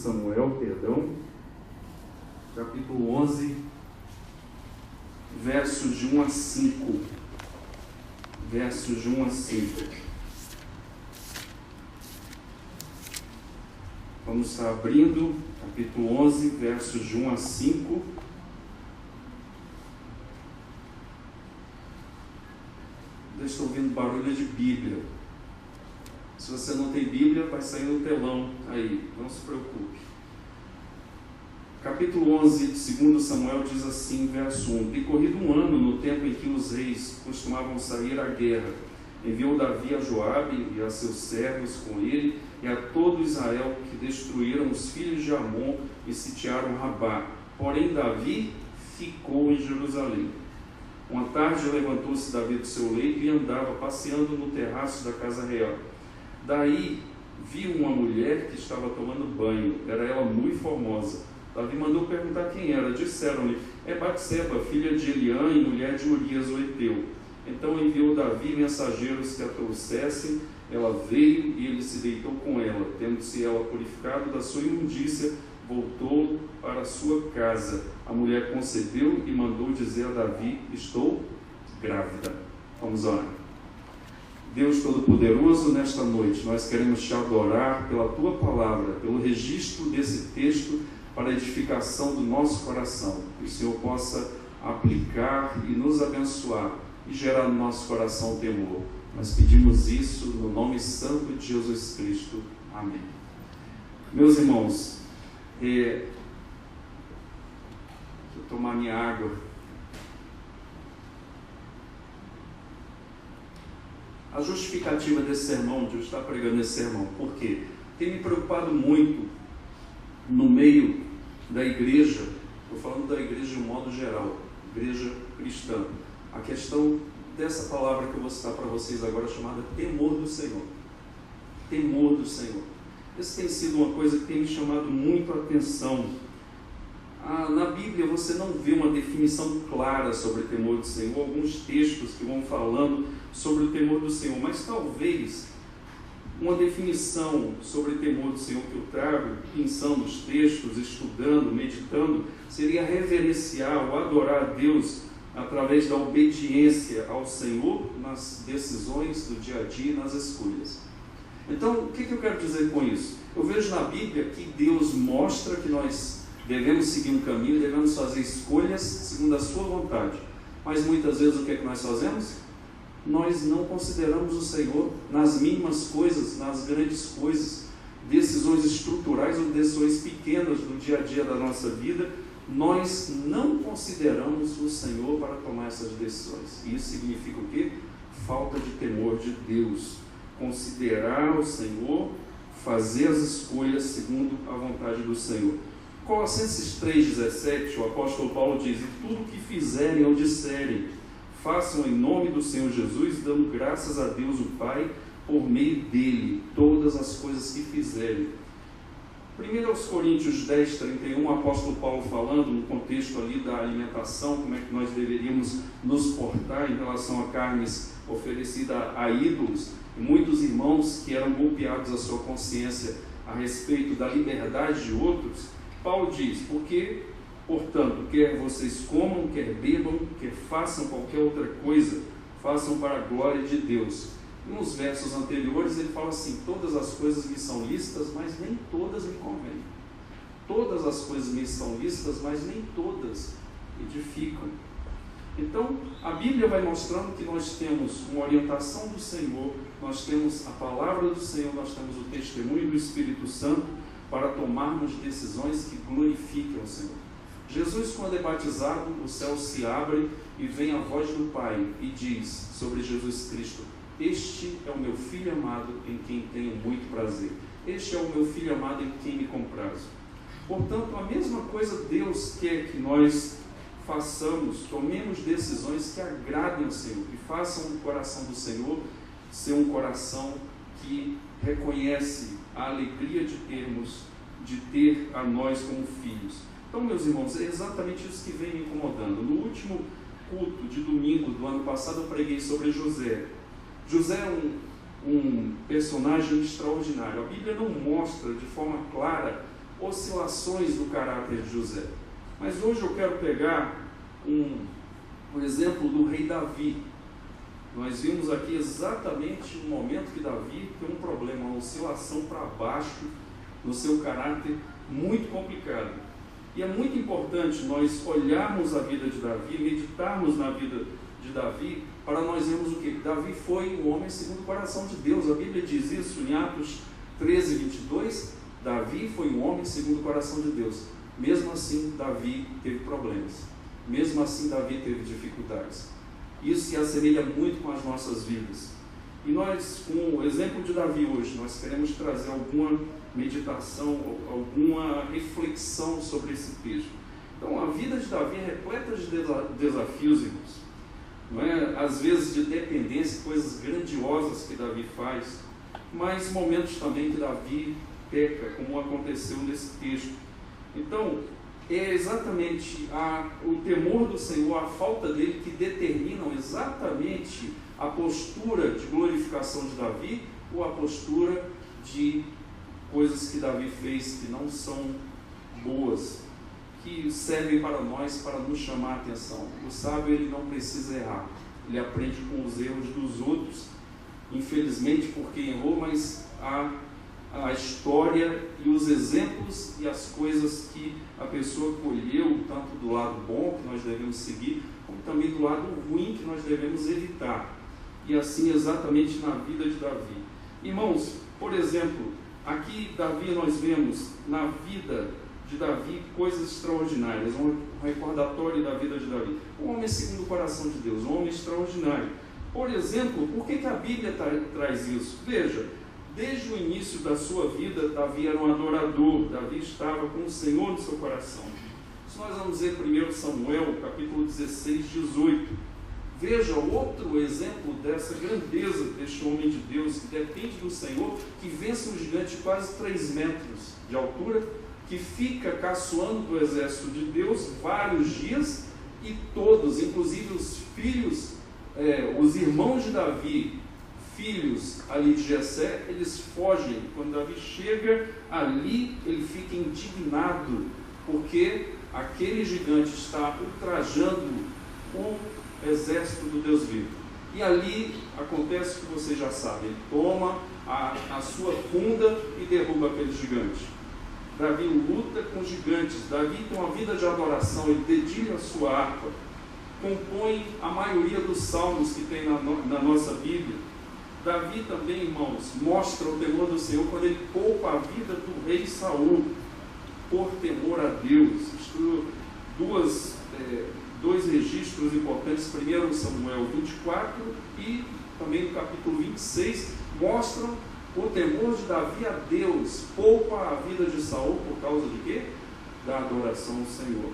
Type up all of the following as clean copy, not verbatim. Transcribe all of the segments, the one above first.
Samuel, capítulo 11, versos de 1 a 5. Versos de 1 a 5. Vamos estar abrindo, capítulo 11, versos de 1 a 5. Estou ouvindo barulho de Bíblia. Se você não tem Bíblia, vai sair no telão aí, não se preocupe. Capítulo 11 de 2 Samuel diz assim, verso 1: Decorrido um ano, no tempo em que os reis costumavam sair à guerra, enviou Davi a Joabe e a seus servos com ele e a todo Israel, que destruíram os filhos de Amon e sitiaram Rabá. Porém Davi ficou em Jerusalém. Uma tarde levantou-se Davi do seu leito e andava passeando no terraço da casa real. Daí viu uma mulher que estava tomando banho. Era ela muito formosa. Davi mandou perguntar quem era. Disseram-lhe: é Batseba, filha de Eliã e mulher de Urias o Heteu. Então enviou Davi mensageiros que a trouxessem. Ela veio e ele se deitou com ela. Tendo-se ela purificado da sua imundícia, voltou para a sua casa. A mulher concebeu e mandou dizer a Davi: estou grávida. Vamos orar. Deus Todo-Poderoso, nesta noite nós queremos te adorar pela tua palavra, pelo registro desse texto para a edificação do nosso coração. Que o Senhor possa aplicar e nos abençoar e gerar no nosso coração temor. Nós pedimos isso no nome santo de Jesus Cristo. Amém. Meus irmãos, deixa eu tomar minha água. A justificativa desse sermão, de eu estar pregando esse sermão, por quê? Tem me preocupado muito no meio da igreja, estou falando da igreja de um modo geral, igreja cristã, a questão dessa palavra que eu vou citar para vocês agora, chamada temor do Senhor. Temor do Senhor. Isso tem sido uma coisa que tem me chamado muito a atenção. Na Bíblia você não vê uma definição clara sobre o temor do Senhor, alguns textos que vão falando sobre o temor do Senhor, mas talvez uma definição sobre o temor do Senhor que eu trago, pensando os textos, estudando, meditando, seria reverenciar ou adorar a Deus através da obediência ao Senhor nas decisões do dia a dia e nas escolhas. Então, o que eu quero dizer com isso? Eu vejo na Bíblia que Deus mostra que nós devemos seguir um caminho, devemos fazer escolhas segundo a sua vontade. Mas muitas vezes o que é que nós fazemos? Nós não consideramos o Senhor nas mínimas coisas, nas grandes coisas, decisões estruturais ou decisões pequenas do dia a dia da nossa vida. Nós não consideramos o Senhor para tomar essas decisões. Isso significa o quê? Falta de temor de Deus. Considerar o Senhor, fazer as escolhas segundo a vontade do Senhor. Colossenses 3,17, o apóstolo Paulo diz: e tudo o que fizerem ou disserem, façam em nome do Senhor Jesus, dando graças a Deus o Pai, por meio dele, todas as coisas que fizerem. 1 Coríntios 10:31, o apóstolo Paulo falando no contexto ali da alimentação, como é que nós deveríamos nos portar em relação a carnes oferecidas a ídolos, e muitos irmãos que eram golpeados a sua consciência a respeito da liberdade de outros. Paulo diz: porque, portanto, quer vocês comam, quer bebam, quer façam qualquer outra coisa, façam para a glória de Deus. Nos versos anteriores ele fala assim: todas as coisas me são lícitas, mas nem todas me convêm. Todas as coisas me são lícitas, mas nem todas edificam. Então, a Bíblia vai mostrando que nós temos uma orientação do Senhor, nós temos a palavra do Senhor, nós temos o testemunho do Espírito Santo para tomarmos decisões que glorifiquem o Senhor. Jesus, quando é batizado, o céu se abre e vem a voz do Pai e diz sobre Jesus Cristo: este é o meu Filho amado, em quem tenho muito prazer. Este é o meu Filho amado, em quem me comprazo. Portanto, a mesma coisa Deus quer que nós façamos, tomemos decisões que agradem ao Senhor, que façam o coração do Senhor ser um coração que reconhece a alegria de ter a nós como filhos. Então, meus irmãos, é exatamente isso que vem me incomodando. No último culto de domingo do ano passado eu preguei sobre José. José é um personagem extraordinário. A Bíblia não mostra de forma clara oscilações do caráter de José. Mas hoje eu quero pegar um exemplo do rei Davi. Nós vimos aqui exatamente no momento que Davi tem um problema, uma oscilação para baixo no seu caráter muito complicado. E é muito importante nós olharmos a vida de Davi, meditarmos na vida de Davi, para nós vermos o que? Davi foi um homem segundo o coração de Deus. A Bíblia diz isso em Atos 13, 22. Davi foi um homem segundo o coração de Deus. Mesmo assim, Davi teve problemas. Mesmo assim, Davi teve dificuldades. Isso se assemelha muito com as nossas vidas. E nós, com o exemplo de Davi hoje, nós queremos trazer alguma meditação, alguma reflexão sobre esse texto. Então, a vida de Davi é repleta de desafios, irmãos. Não é? Às vezes de dependência, coisas grandiosas que Davi faz, mas momentos também que Davi peca, como aconteceu nesse texto. Então, é exatamente o temor do Senhor, a falta dele, que determinam exatamente a postura de glorificação de Davi ou a postura de coisas que Davi fez que não são boas, que servem para nós, para nos chamar a atenção. O sábio, ele não precisa errar, ele aprende com os erros dos outros, infelizmente porque errou, mas a história e os exemplos e as coisas que a pessoa colheu, tanto do lado bom que nós devemos seguir, como também do lado ruim que nós devemos evitar. E assim exatamente na vida de Davi. Irmãos, por exemplo, aqui Davi, nós vemos na vida de Davi coisas extraordinárias, um recordatório da vida de Davi. Um homem segundo o coração de Deus, um homem extraordinário. Por exemplo, por que a Bíblia traz isso? Veja, desde o início da sua vida, Davi era um adorador, Davi estava com o Senhor no seu coração. Se nós vamos ver 1 Samuel, capítulo 16, 18, veja outro exemplo dessa grandeza deste homem de Deus, que depende do Senhor, que vence um gigante de quase 3 metros de altura, que fica caçoando do exército de Deus vários dias, e todos, inclusive os filhos, os irmãos de Davi, filhos ali de Jessé, eles fogem. Quando Davi chega ali, ele fica indignado, porque aquele gigante está ultrajando o exército do Deus vivo. E ali acontece o que vocês já sabem, ele toma a sua funda e derruba aquele gigante. Davi luta com gigantes, Davi tem uma vida de adoração, ele dedilha a sua harpa, compõe a maioria dos salmos que tem na nossa Bíblia. Davi também, irmãos, mostra o temor do Senhor quando ele poupa a vida do rei Saul, por temor a Deus. Dois registros importantes, 1 Samuel 24 e também no capítulo 26, mostram o temor de Davi a Deus, poupa a vida de Saul por causa de quê? Da adoração ao Senhor.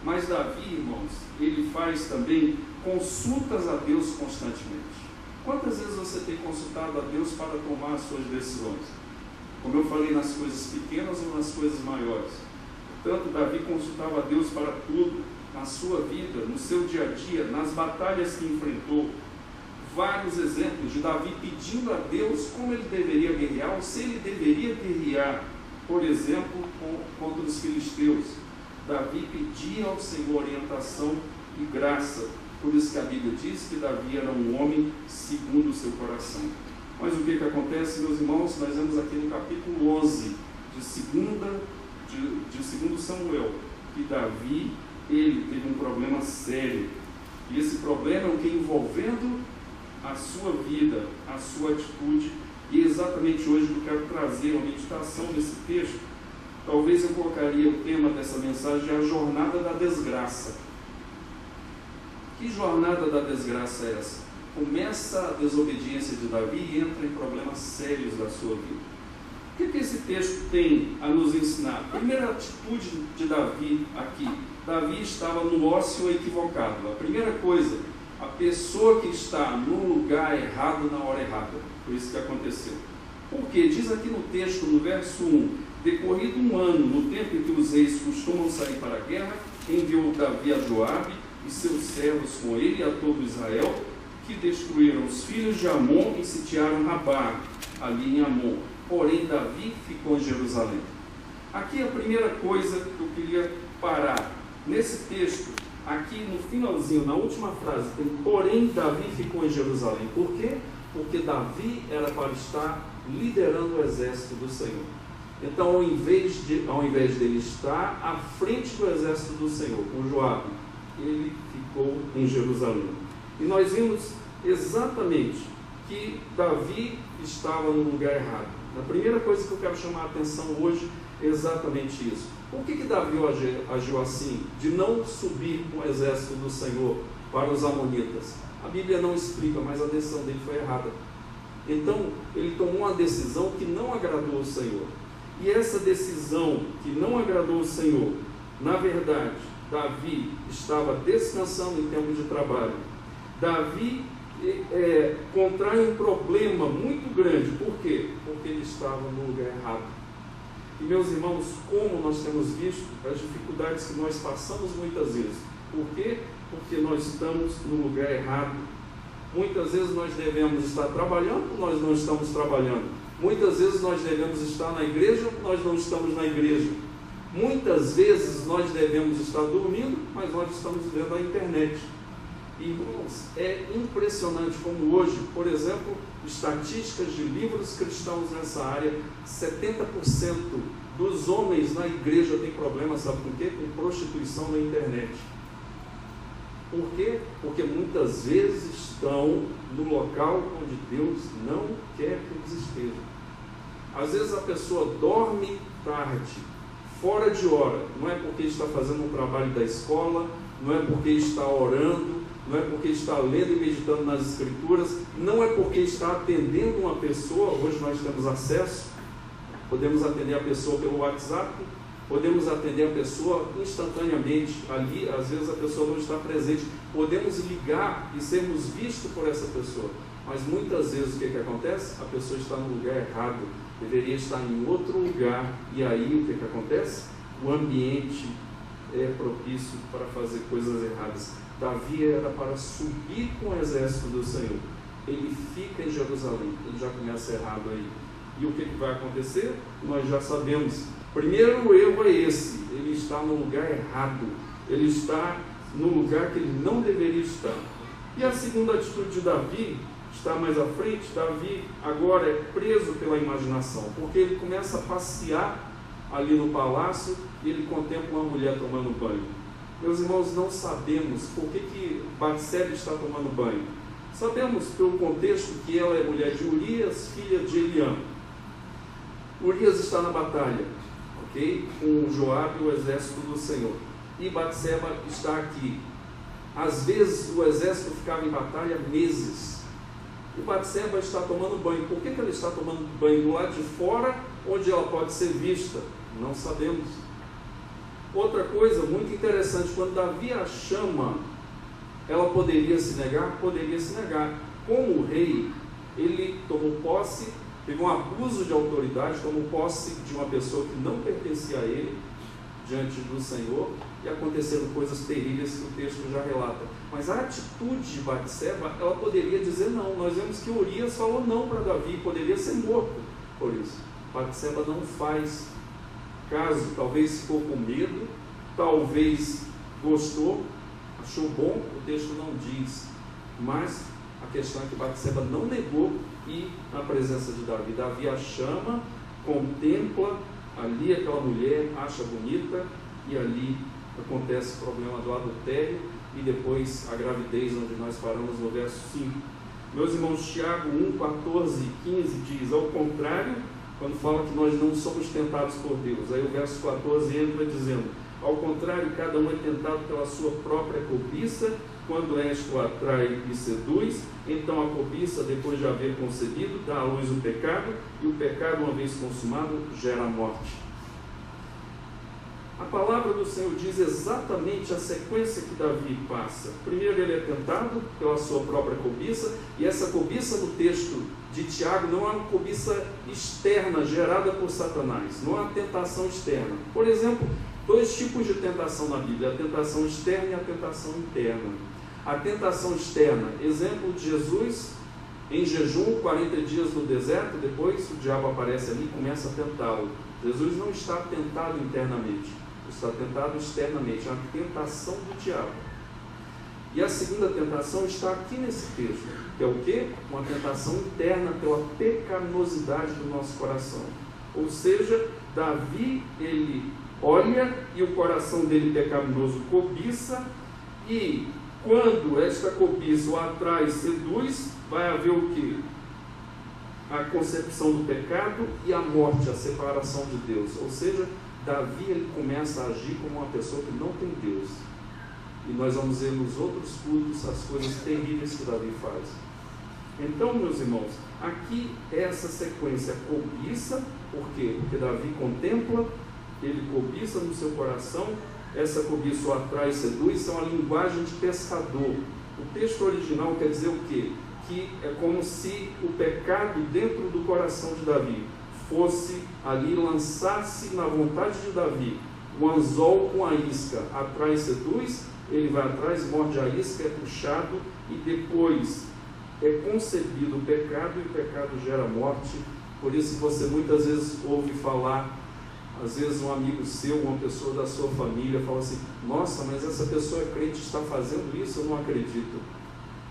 Mas Davi, irmãos, ele faz também consultas a Deus constantemente. Quantas vezes você tem consultado a Deus para tomar as suas decisões? Como eu falei, nas coisas pequenas ou nas coisas maiores? Portanto, Davi consultava a Deus para tudo, na sua vida, no seu dia a dia, nas batalhas que enfrentou. Vários exemplos de Davi pedindo a Deus como ele deveria guerrear, ou se ele deveria guerrear, por exemplo, contra os filisteus. Davi pedia ao Senhor orientação e graça. Por isso que a Bíblia diz que Davi era um homem segundo o seu coração. Mas o que acontece, meus irmãos? Nós vemos aqui no capítulo 11 de 2 Samuel, que Davi, ele teve um problema sério. E esse problema é o que envolvendo a sua vida, a sua atitude. E é exatamente hoje que eu quero trazer uma meditação nesse texto. Talvez eu colocaria o tema dessa mensagem, a jornada da desgraça. Que jornada da desgraça é essa? Começa a desobediência de Davi e entra em problemas sérios da sua vida. O que esse texto tem a nos ensinar? Primeira atitude de Davi aqui. Davi estava no ócio equivocado. A primeira coisa, a pessoa que está no lugar errado na hora errada. Foi isso que aconteceu. Porque diz aqui no texto, no verso 1, decorrido um ano, no tempo em que os reis costumam sair para a guerra, enviou Davi a Joabe e seus servos com ele e a todo Israel, que destruíram os filhos de Amon e sitiaram Rabá, ali em Amon. Porém, Davi ficou em Jerusalém. Aqui a primeira coisa que eu queria parar, nesse texto, aqui no finalzinho, na última frase, tem: porém Davi ficou em Jerusalém. Por quê? Porque Davi era para estar liderando o exército do Senhor. Então, ao invés dele estar à frente do exército do Senhor, com Joabe, ele ficou em Jerusalém. E nós vimos exatamente que Davi estava no lugar errado. A primeira coisa que eu quero chamar a atenção hoje é exatamente isso. Por que Davi agiu assim, de não subir com o exército do Senhor para os amonitas? A Bíblia não explica, mas a decisão dele foi errada. Então, ele tomou uma decisão que não agradou o Senhor. E essa decisão que não agradou o Senhor, na verdade, Davi estava descansando em tempo de trabalho. Davi contrai um problema muito grande. Por quê? Porque ele estava no lugar errado. E, meus irmãos, como nós temos visto as dificuldades que nós passamos muitas vezes. Por quê? Porque nós estamos no lugar errado. Muitas vezes nós devemos estar trabalhando, nós não estamos trabalhando. Muitas vezes nós devemos estar na igreja, nós não estamos na igreja. Muitas vezes nós devemos estar dormindo, mas nós estamos vendo a internet. Irmãos, é impressionante como hoje, por exemplo, estatísticas de livros cristãos nessa área, 70% dos homens na igreja têm problema, sabe por quê? Com prostituição na internet. Por quê? Porque muitas vezes estão no local onde Deus não quer que eles estejam. Às vezes a pessoa dorme tarde, fora de hora, não é porque está fazendo um trabalho da escola, não é porque está orando, não é porque está lendo e meditando nas Escrituras, não é porque está atendendo uma pessoa. Hoje nós temos acesso, podemos atender a pessoa pelo WhatsApp, podemos atender a pessoa instantaneamente, ali às vezes a pessoa não está presente, podemos ligar e sermos vistos por essa pessoa, mas muitas vezes o que acontece? A pessoa está no lugar errado, deveria estar em outro lugar, e aí o que acontece? O ambiente é propício para fazer coisas erradas. Davi era para subir com o exército do Senhor, ele fica em Jerusalém, ele já começa errado aí. E o que vai acontecer? Nós já sabemos. Primeiro erro é esse: ele está no lugar errado, ele está no lugar que ele não deveria estar. E a segunda atitude de Davi está mais à frente. Davi agora é preso pela imaginação, porque ele começa a passear ali no palácio e ele contempla uma mulher tomando banho. Meus irmãos, não sabemos por que Batseba está tomando banho. Sabemos pelo contexto que ela é mulher de Urias, filha de Eliam. Urias está na batalha, ok? Com Joabe e o exército do Senhor. E Batseba está aqui. Às vezes o exército ficava em batalha meses. E Batseba está tomando banho. Por que ela está tomando banho do lado de fora, onde ela pode ser vista? Não sabemos. Outra coisa muito interessante, quando Davi a chama, ela poderia se negar? Poderia se negar. Como rei, ele tomou posse, teve um abuso de autoridade, tomou posse de uma pessoa que não pertencia a ele, diante do Senhor, e aconteceram coisas terríveis que o texto já relata. Mas a atitude de Batseba, ela poderia dizer não. Nós vemos que Urias falou não para Davi, poderia ser morto por isso. Batseba não faz caso, talvez ficou com medo, talvez gostou, achou bom, o texto não diz, mas a questão é que Batseba não negou e na presença de Davi, Davi a chama, contempla ali aquela mulher, acha bonita, e ali acontece o problema do adultério e depois a gravidez, onde nós paramos no verso 5. Meus irmãos, Tiago 1, 14 e 15 diz, ao contrário, quando fala que nós não somos tentados por Deus, aí o verso 14 entra dizendo, ao contrário, cada um é tentado pela sua própria cobiça, quando esta o atrai e seduz, então a cobiça, depois de haver concebido, dá à luz o pecado, e o pecado, uma vez consumado, gera a morte. A palavra do Senhor diz exatamente a sequência que Davi passa. Primeiro ele é tentado pela sua própria cobiça, e essa cobiça no texto de Tiago não é uma cobiça externa gerada por Satanás, não é uma tentação externa. Por exemplo, dois tipos de tentação na Bíblia, a tentação externa e a tentação interna. A tentação externa, exemplo de Jesus em jejum, 40 dias no deserto, depois o diabo aparece ali e começa a tentá-lo. Jesus não está tentado internamente, está tentado externamente, é uma tentação do diabo. E a segunda tentação está aqui nesse texto, que é o quê? Uma tentação interna pela pecaminosidade do nosso coração. Ou seja, Davi, ele olha e o coração dele pecaminoso cobiça, e quando esta cobiça o atrai, seduz, vai haver o quê? A concepção do pecado e a morte, a separação de Deus. Ou seja, Davi ele começa a agir como uma pessoa que não tem Deus. E nós vamos ver nos outros cultos as coisas terríveis que Davi faz. Então, meus irmãos, aqui é essa sequência: cobiça. Por quê? Porque Davi contempla, ele cobiça no seu coração, essa cobiça o atrai e seduz. Isso é uma linguagem de pescador. O texto original quer dizer o quê? Que é como se o pecado dentro do coração de Davi fosse ali, lançasse na vontade de Davi um anzol com a isca, atrai e seduz, ele vai atrás, morde a isca, é puxado e depois é concebido o pecado, e o pecado gera morte. Por isso você muitas vezes ouve falar, às vezes um amigo seu, uma pessoa da sua família fala assim: nossa, mas essa pessoa é crente, está fazendo isso, eu não acredito.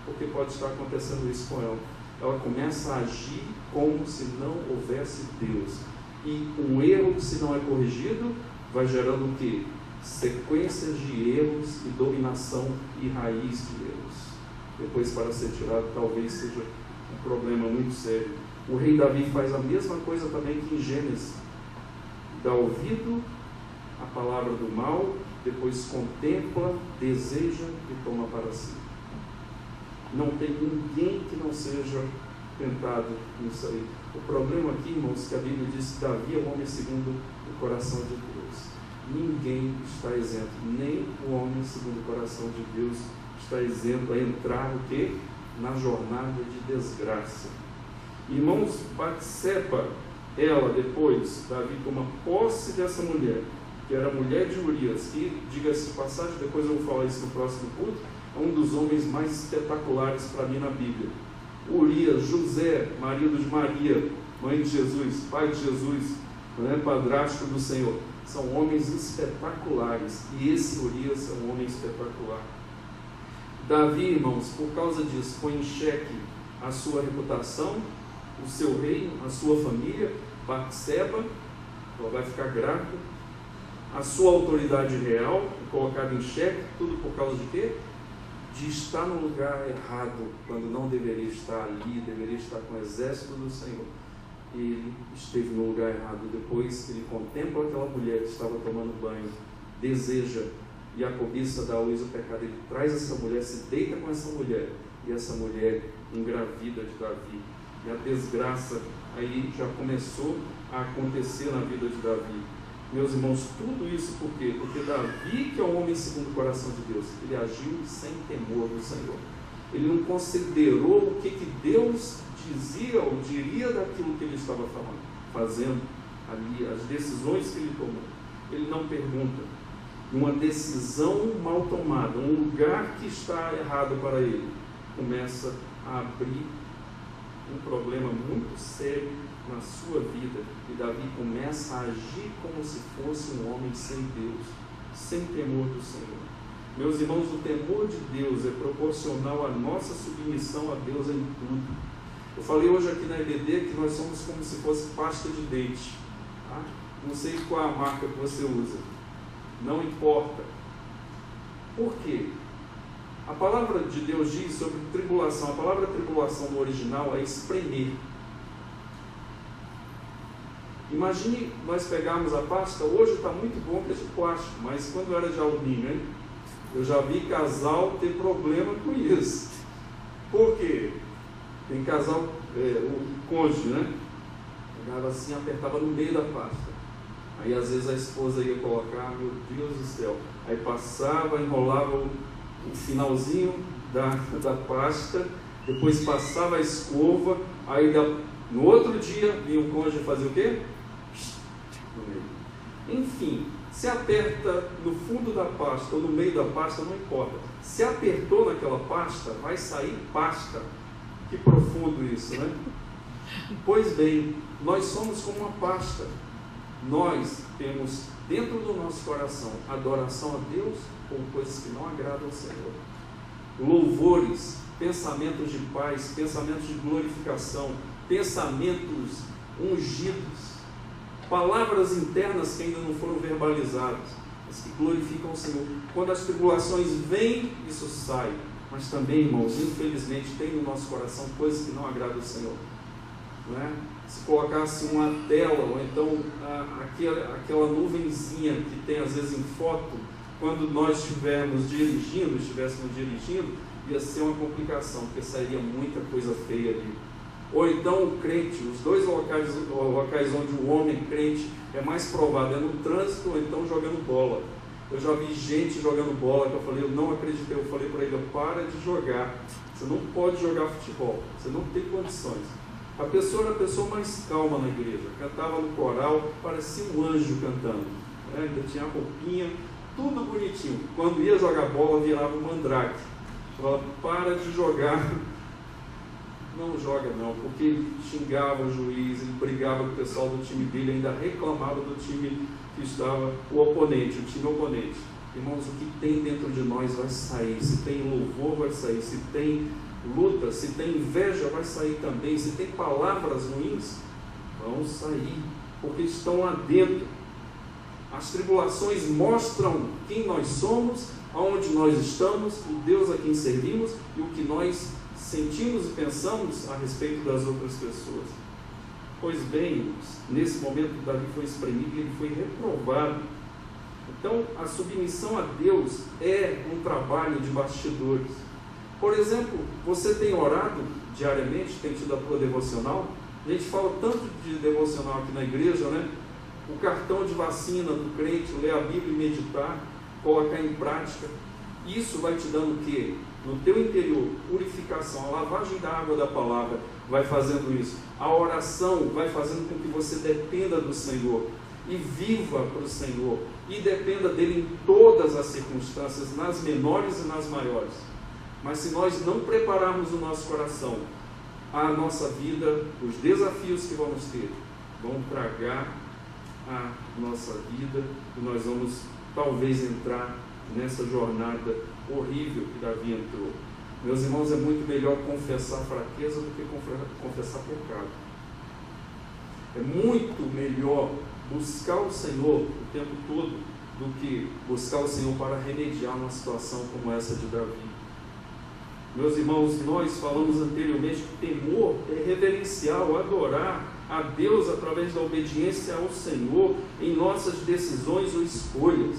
Porque pode estar acontecendo isso com ela. Ela começa a agir como se não houvesse Deus. E um erro, se não é corrigido, vai gerando o quê? Sequências de erros e dominação e raiz de erros. Depois, para ser tirado, talvez seja um problema muito sério. O rei Davi faz a mesma coisa também que em Gênesis. Dá ouvido à palavra do mal, depois contempla, deseja e toma para si. Não tem ninguém que não seja tentado nisso aí. O problema aqui, irmãos, que a Bíblia diz que Davi é um homem segundo o coração de Deus. Ninguém está isento, nem o homem segundo o coração de Deus está isento a entrar o quê? Na jornada de desgraça. Irmãos, Batseba, ela depois, Davi toma posse dessa mulher, que era mulher de Urias, que, diga-se de passagem, depois eu vou falar isso no próximo culto, é um dos homens mais espetaculares para mim na Bíblia. Urias, José, marido de Maria, mãe de Jesus, pai de Jesus, padrasto do Senhor, são homens espetaculares, e esse Urias é um homem espetacular. Davi, irmãos, por causa disso, põe em xeque a sua reputação, o seu reino, a sua família. Batseba, ela vai ficar grávida, a sua autoridade real colocada em xeque, tudo por causa de quê? De estar no lugar errado, quando não deveria estar ali, deveria estar com o exército do Senhor. Ele esteve no lugar errado. Depois ele contempla aquela mulher que estava tomando banho, deseja, e a cobiça dá luz ao pecado. Ele traz essa mulher, se deita com essa mulher, e essa mulher engravida de Davi. E a desgraça aí já começou a acontecer na vida de Davi. Meus irmãos, tudo isso por quê? Porque Davi, que é um homem segundo o coração de Deus, ele agiu sem temor do Senhor. Ele não considerou o que Deus dizia ou diria daquilo que ele estava fazendo ali, as decisões que ele tomou. Ele não pergunta. Uma decisão mal tomada, um lugar que está errado para ele, começa a abrir um problema muito sério na sua vida, e Davi começa a agir como se fosse um homem sem Deus, sem temor do Senhor. Meus irmãos, o temor de Deus é proporcional à nossa submissão a Deus em tudo. Eu falei hoje aqui na EBD que nós somos como se fosse pasta de dente, tá? Não sei qual a marca que você usa, não importa. Por quê? A palavra de Deus diz sobre tribulação. A palavra tribulação no original é espremer. Imagine nós pegarmos a pasta, hoje está muito bom que é de plástico, mas quando era de alumínio, hein? Eu já vi casal ter problema com isso. Por quê? Tem casal, o cônjuge, né? Pegava assim, apertava no meio da pasta. Aí às vezes a esposa ia colocar, meu Deus do céu. Aí passava, enrolava o finalzinho da pasta, depois passava a escova, aí no outro dia vinha o cônjuge fazer o quê? No meio. Enfim, se aperta no fundo da pasta ou no meio da pasta, não importa. Se apertou naquela pasta, vai sair pasta. Que profundo isso, né? Pois bem, nós somos como uma pasta. nós temos dentro do nosso coração adoração a Deus ou coisas que não agradam ao Senhor. Louvores, pensamentos de paz, pensamentos de glorificação, pensamentos ungidos, palavras internas que ainda não foram verbalizadas, mas que glorificam o Senhor. Quando as tribulações vêm, isso sai. Mas também, irmãos, infelizmente tem no nosso coração coisas que não agradam ao Senhor. Não é? Se colocasse uma tela, ou então aquela nuvenzinha que tem às vezes em foto, quando nós estivéssemos dirigindo, ia ser uma complicação, porque sairia muita coisa feia ali. Ou então o crente, os dois locais onde o homem crente é mais provado, é no trânsito ou então jogando bola. Eu já vi gente jogando bola, que eu falei, eu não acreditei, eu falei para ele, para de jogar, você não pode jogar futebol, você não tem condições. A pessoa era a pessoa mais calma na igreja, cantava no coral, parecia um anjo cantando, né? Ainda tinha a roupinha, tudo bonitinho. Quando ia jogar bola, virava um mandrake. Falava, para de jogar. Não joga não, porque ele xingava o juiz, ele brigava com o pessoal do time dele, ainda reclamava do time que estava o oponente, o time oponente. Irmãos, o que tem dentro de nós vai sair. Se tem louvor, vai sair. Se tem luta, se tem inveja, vai sair também. Se tem palavras ruins, vão sair, porque estão lá dentro. As tribulações mostram quem nós somos, aonde nós estamos, o Deus a quem servimos e o que nós sentimos e pensamos a respeito das outras pessoas. Pois bem, nesse momento Davi foi espremido e ele foi reprovado. Então, a submissão a Deus é um trabalho de bastidores. Por exemplo, você tem orado diariamente, tem tido a tua devocional? A gente fala tanto de devocional aqui na igreja, né? O cartão de vacina do crente, ler a Bíblia e meditar, colocar em prática. Isso vai te dando o quê? No teu interior, purificação, a lavagem da água da palavra vai fazendo isso. A oração vai fazendo com que você dependa do Senhor e viva para o Senhor e dependa dele em todas as circunstâncias, nas menores e nas maiores. Mas se nós não prepararmos o nosso coração, a nossa vida, os desafios que vamos ter, vão tragar a nossa vida e nós vamos talvez entrar nessa jornada horrível que Davi entrou. Meus irmãos, é muito melhor confessar fraqueza do que confessar pecado. É muito melhor buscar o Senhor o tempo todo do que buscar o Senhor para remediar uma situação como essa de Davi. Meus irmãos, nós falamos anteriormente que temor é reverencial, adorar a Deus através da obediência ao Senhor em nossas decisões ou escolhas.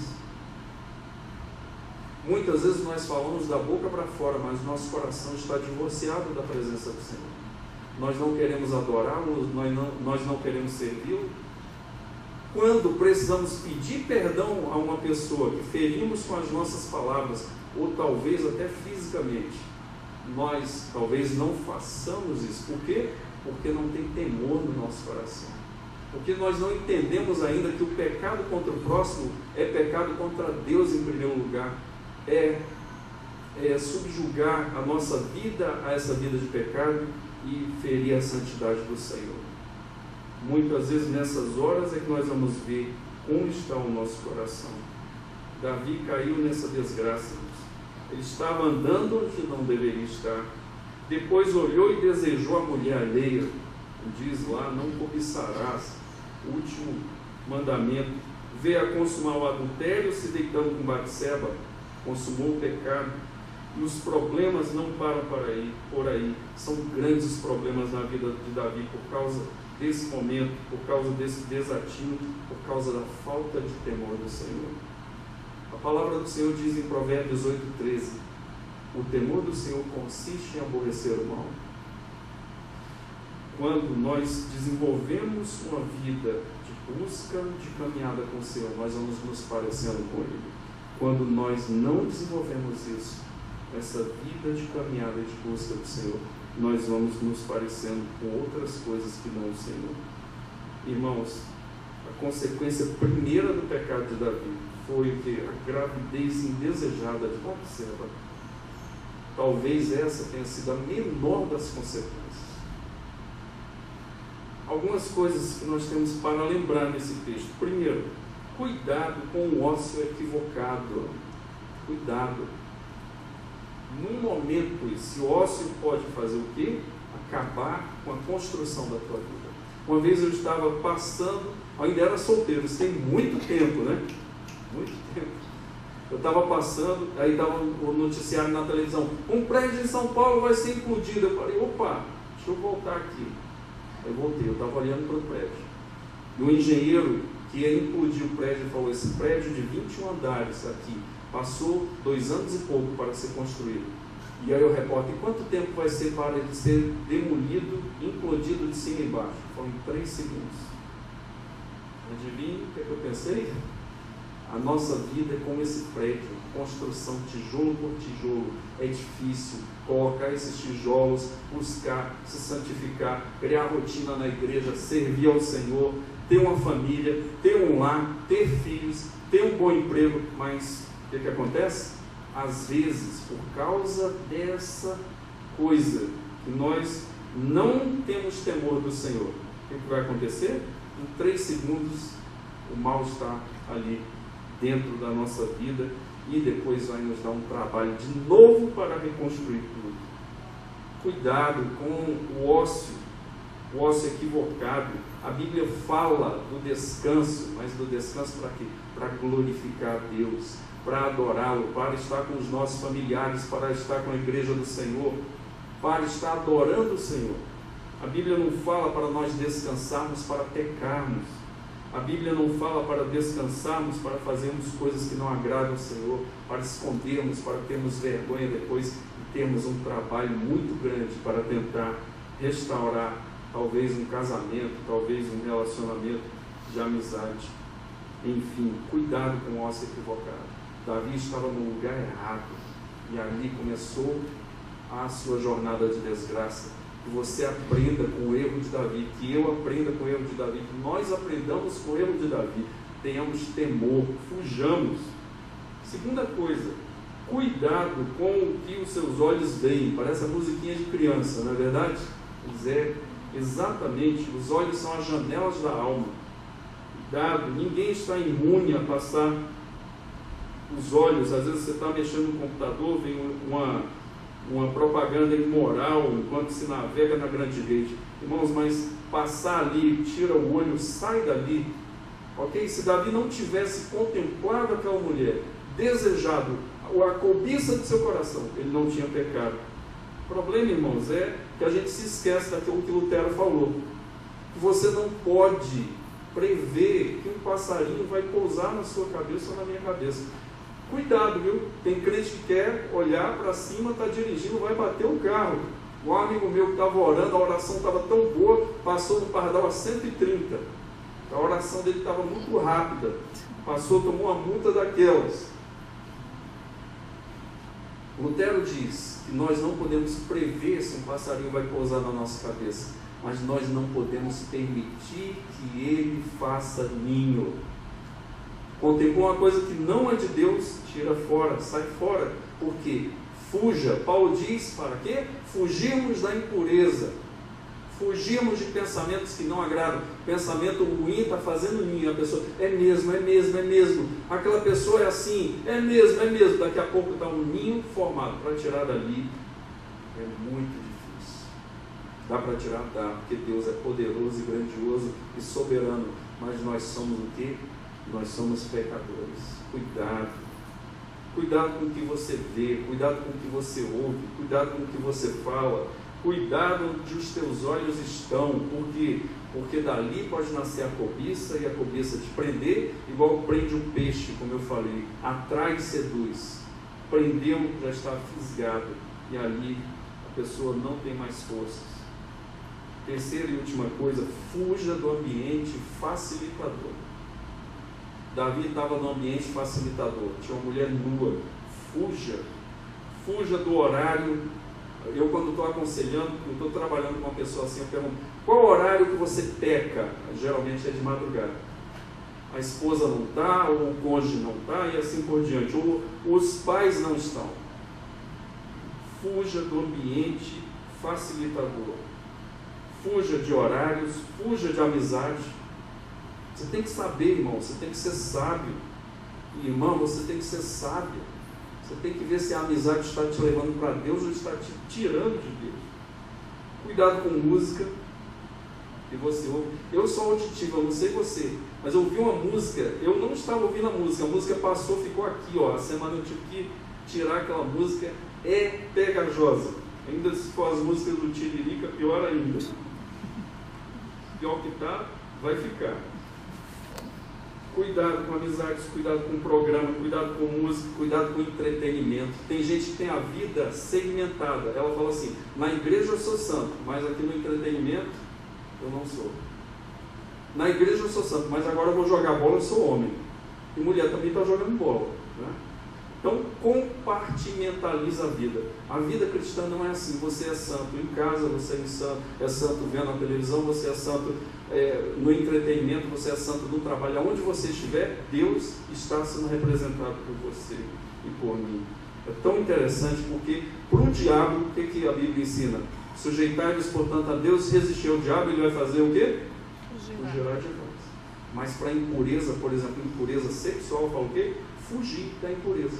Muitas vezes nós falamos da boca para fora, mas nosso coração está divorciado da presença do Senhor. Nós não queremos adorá-lo, nós não queremos servi-lo. Quando precisamos pedir perdão a uma pessoa que ferimos com as nossas palavras, ou talvez até fisicamente, nós talvez não façamos isso. Por quê? Porque não tem temor no nosso coração. Porque nós não entendemos ainda que o pecado contra o próximo é pecado contra Deus em primeiro lugar. É subjugar a nossa vida a essa vida de pecado e ferir a santidade do Senhor. Muitas vezes nessas horas é que nós vamos ver como está o nosso coração. Davi caiu nessa desgraça. Ele estava andando onde não deveria estar. Depois olhou e desejou a mulher alheia. Diz lá, não cobiçarás. O último mandamento. Veio a consumar o adultério, se deitando com Batseba. Consumou o pecado. E os problemas não param por aí. São grandes os problemas na vida de Davi por causa desse momento, por causa desse desatino, por causa da falta de temor do Senhor. A palavra do Senhor diz em Provérbios 8,13: o temor do Senhor consiste em aborrecer o mal. Quando nós desenvolvemos uma vida de busca, de caminhada com o Senhor, nós vamos nos parecendo com Ele. Quando nós não desenvolvemos isso, essa vida de caminhada e de busca do Senhor, nós vamos nos parecendo com outras coisas que não o Senhor. Irmãos, a consequência primeira do pecado de Davi foi o que? A gravidez indesejada de Batseba. Talvez essa tenha sido a menor das consequências. algumas coisas que nós temos para lembrar nesse texto. Primeiro, cuidado com o ócio equivocado. Cuidado. Num momento, esse ócio pode fazer o quê? Acabar com a construção da tua vida. Uma vez eu estava passando, ainda era solteiro, isso tem muito tempo, né? Muito tempo. Eu estava passando, aí estava o noticiário na televisão, um prédio em São Paulo vai ser implodido. Eu falei, opa, deixa eu voltar aqui. Aí eu voltei, eu estava olhando para o prédio. E o engenheiro que ia implodir o prédio falou, esse prédio de 21 andares aqui, passou 2 anos e pouco para ser construído. E aí o repórter, quanto tempo vai ser para ele ser demolido, implodido de cima e embaixo? Foram 3 segundos. Adivinha o que eu pensei? A nossa vida é como esse prédio, construção tijolo por tijolo. É difícil colocar esses tijolos, buscar se santificar, criar rotina na igreja, servir ao Senhor, ter uma família, ter um lar, ter filhos, ter um bom emprego, mas o que acontece? Às vezes, por causa dessa coisa, que nós não temos temor do Senhor, o que vai acontecer? Em 3 segundos, o mal está ali dentro da nossa vida e depois vai nos dar um trabalho de novo para reconstruir tudo. Cuidado com o ócio equivocado. A Bíblia fala do descanso, mas do descanso para quê? Para glorificar a Deus, para adorá-lo, para estar com os nossos familiares, para estar com a igreja do Senhor, para estar adorando o Senhor. A Bíblia não fala para nós descansarmos para pecarmos. A Bíblia não fala para descansarmos, para fazermos coisas que não agradam ao Senhor, para escondermos, para termos vergonha depois e termos um trabalho muito grande para tentar restaurar talvez um casamento, talvez um relacionamento de amizade. Enfim, cuidado com o ócio equivocado. Davi estava no lugar errado e ali começou a sua jornada de desgraça. Que você aprenda com o erro de Davi, que eu aprenda com o erro de Davi, que nós aprendamos com o erro de Davi, tenhamos temor, fujamos. Segunda coisa, cuidado com o que os seus olhos veem. Parece a musiquinha de criança, não é verdade? Pois é, exatamente, os olhos são as janelas da alma. Cuidado, ninguém está imune a passar os olhos. Às vezes você está mexendo no computador, vem uma propaganda imoral enquanto se navega na grande rede. Irmãos, mas passar ali, tira o olho, sai dali. Ok? Se Davi não tivesse contemplado aquela mulher, desejado a cobiça de seu coração, ele não tinha pecado. O problema, irmãos, é que a gente se esquece daquilo que Lutero falou. Que você não pode prever que um passarinho vai pousar na sua cabeça ou na minha cabeça. Cuidado, viu? Tem crente que quer olhar para cima, está dirigindo, vai bater o carro. Um amigo meu que estava orando, a oração estava tão boa, passou no pardal a 130. A oração dele estava muito rápida. Passou, tomou uma multa daquelas. Lutero diz que nós não podemos prever se um passarinho vai pousar na nossa cabeça, mas nós não podemos permitir que ele faça ninho. Contemplou uma coisa que não é de Deus, tira fora, sai fora. Por quê? Fuja. Paulo diz para quê? Fugirmos da impureza. Fugirmos de pensamentos que não agradam. Pensamento ruim está fazendo ninho. A pessoa, é mesmo. Aquela pessoa é assim, é mesmo. Daqui a pouco está um ninho formado. Para tirar dali é muito difícil. Dá para tirar? Dá, porque Deus é poderoso e grandioso e soberano. Mas nós somos o quê? Nós somos pecadores. Cuidado com o que você vê, cuidado com o que você ouve, cuidado com o que você fala, cuidado onde os teus olhos estão, porque dali pode nascer a cobiça, e a cobiça te prender, igual prende um peixe, como eu falei, atrai e seduz. Prendeu, já está fisgado, e ali a pessoa não tem mais forças. Terceira e última coisa, fuja do ambiente facilitador. Davi estava no ambiente facilitador, tinha uma mulher nua. Fuja do horário. Eu, quando estou aconselhando, eu estou trabalhando com uma pessoa assim, eu pergunto, qual horário que você peca? Geralmente é de madrugada. A esposa não está, ou o cônjuge não está, e assim por diante, ou os pais não estão. Fuja do ambiente facilitador. fuja de horários, fuja de amizade. Você tem que saber, irmão, você tem que ser sábio. Irmão, você tem que ser sábio. Você tem que ver se a amizade está te levando para Deus ou está te tirando de Deus. Cuidado com música que você ouve. Eu sou auditivo, eu não sei você, mas eu ouvi uma música, eu não estava ouvindo a música passou, ficou aqui, ó. A semana eu tive que tirar aquela música, é pegajosa. Ainda se for as músicas do Tiririca, pior ainda. Pior que tá, vai ficar. Cuidado com amizades, cuidado com programa, cuidado com música, cuidado com entretenimento. Tem gente que tem a vida segmentada. Ela fala assim, na igreja eu sou santo, mas aqui no entretenimento eu não sou. Na igreja eu sou santo, mas agora eu vou jogar bola, eu sou homem. E mulher também está jogando bola, né? Então compartimentaliza a vida. A vida cristã não é assim, você é santo em casa, você é santo vendo a televisão, você é santo no entretenimento, você é santo no trabalho. Onde você estiver, Deus está sendo representado por você e por mim. É tão interessante porque para o diabo, o que a Bíblia ensina? Sujeitai-vos, portanto, a Deus, resistir ao diabo, ele vai fazer o quê? Fugirá de vós. Mas para a impureza, por exemplo, impureza sexual, fala o quê? Fugir da impureza.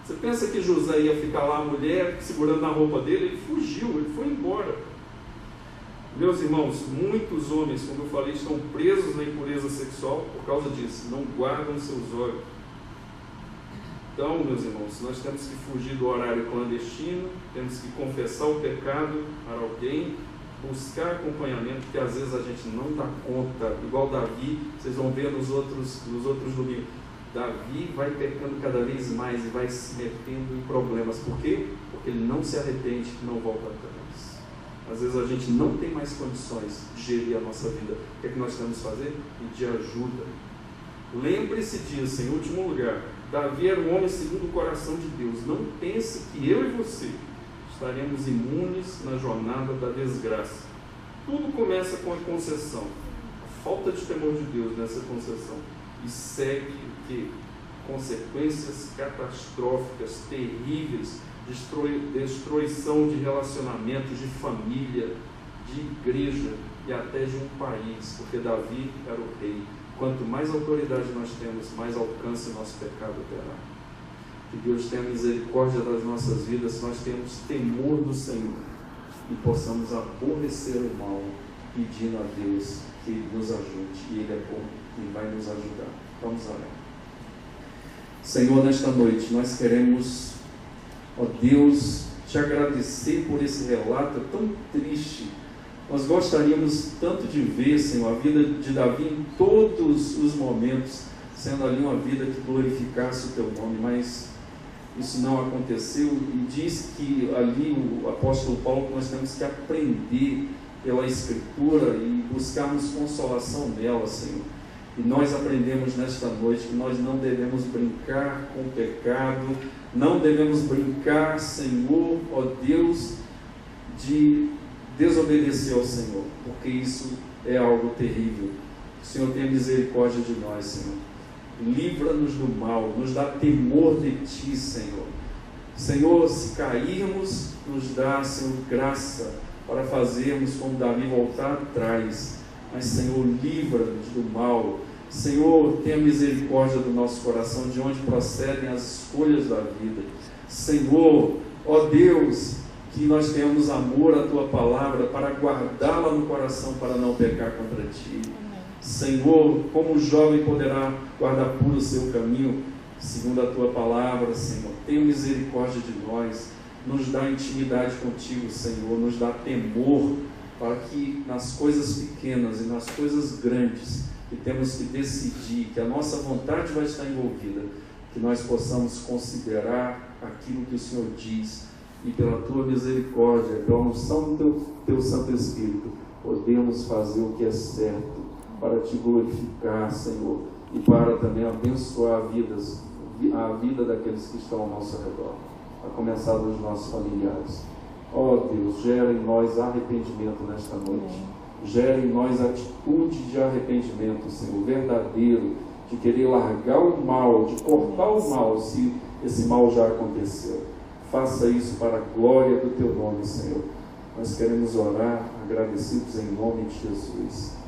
Você pensa que José ia ficar lá, a mulher segurando na roupa dele? Ele fugiu, ele foi embora. Meus irmãos, muitos homens, como eu falei, estão presos na impureza sexual por causa disso, não guardam seus olhos. Então, meus irmãos, nós temos que fugir do horário clandestino, temos que confessar o pecado para alguém, buscar acompanhamento, porque às vezes a gente não dá conta, igual Davi, vocês vão ver nos outros domingos. Davi vai pecando cada vez mais e vai se metendo em problemas. Por quê? Porque ele não se arrepende e não volta atrás. Às vezes a gente não tem mais condições de gerir a nossa vida. O que é que nós temos que fazer? Pedir ajuda. Lembre-se disso, em último lugar. Davi era um homem segundo o coração de Deus. Não pense que eu e você estaremos imunes na jornada da desgraça. Tudo começa com a concessão. A falta de temor de Deus nessa concessão. E segue o que? Consequências catastróficas, terríveis, destruição de relacionamentos, de família, de igreja e até de um país, porque Davi era o rei. Quanto mais autoridade nós temos, mais alcance o nosso pecado terá. Que Deus tenha misericórdia das nossas vidas, nós temos temor do Senhor e possamos aborrecer o mal, pedindo a Deus que Ele nos ajude, e Ele é bom e vai nos ajudar. Vamos orar. Senhor, nesta noite nós queremos, ó Deus, te agradecer por esse relato tão triste. Nós gostaríamos tanto de ver, Senhor, a vida de Davi em todos os momentos, sendo ali uma vida que glorificasse o Teu nome, mas isso não aconteceu, e diz que ali o apóstolo Paulo, que nós temos que aprender pela Escritura e buscarmos consolação nela, Senhor. E nós aprendemos nesta noite que nós não devemos brincar com o pecado, não devemos brincar, Senhor, ó Deus, de desobedecer ao Senhor, porque isso é algo terrível. O Senhor tenha misericórdia de nós, Senhor. Livra-nos do mal, nos dá temor de Ti, Senhor. Senhor, se cairmos, nos dá, Senhor, graça para fazermos como Davi, voltar atrás. Mas, Senhor, livra-nos do mal. Senhor, tenha misericórdia do nosso coração, de onde procedem as escolhas da vida. Senhor, ó Deus, que nós tenhamos amor à Tua palavra para guardá-la no coração, para não pecar contra Ti. Senhor, como o jovem poderá guardar puro o seu caminho, segundo a Tua palavra, Senhor. Tenha misericórdia de nós, nos dá intimidade contigo, Senhor, nos dá temor, para que nas coisas pequenas e nas coisas grandes, que temos que decidir, que a nossa vontade vai estar envolvida, que nós possamos considerar aquilo que o Senhor diz, e pela Tua misericórdia, pela unção do Teu Santo Espírito, podemos fazer o que é certo, para Te glorificar, Senhor, e para também abençoar a vida daqueles que estão ao nosso redor, a começar dos nossos familiares. Ó Deus, gera em nós arrependimento nesta noite, gera em nós atitude de arrependimento, Senhor, verdadeiro, de querer largar o mal, de cortar o mal, se esse mal já aconteceu. Faça isso para a glória do Teu nome, Senhor. Nós queremos orar agradecidos em nome de Jesus.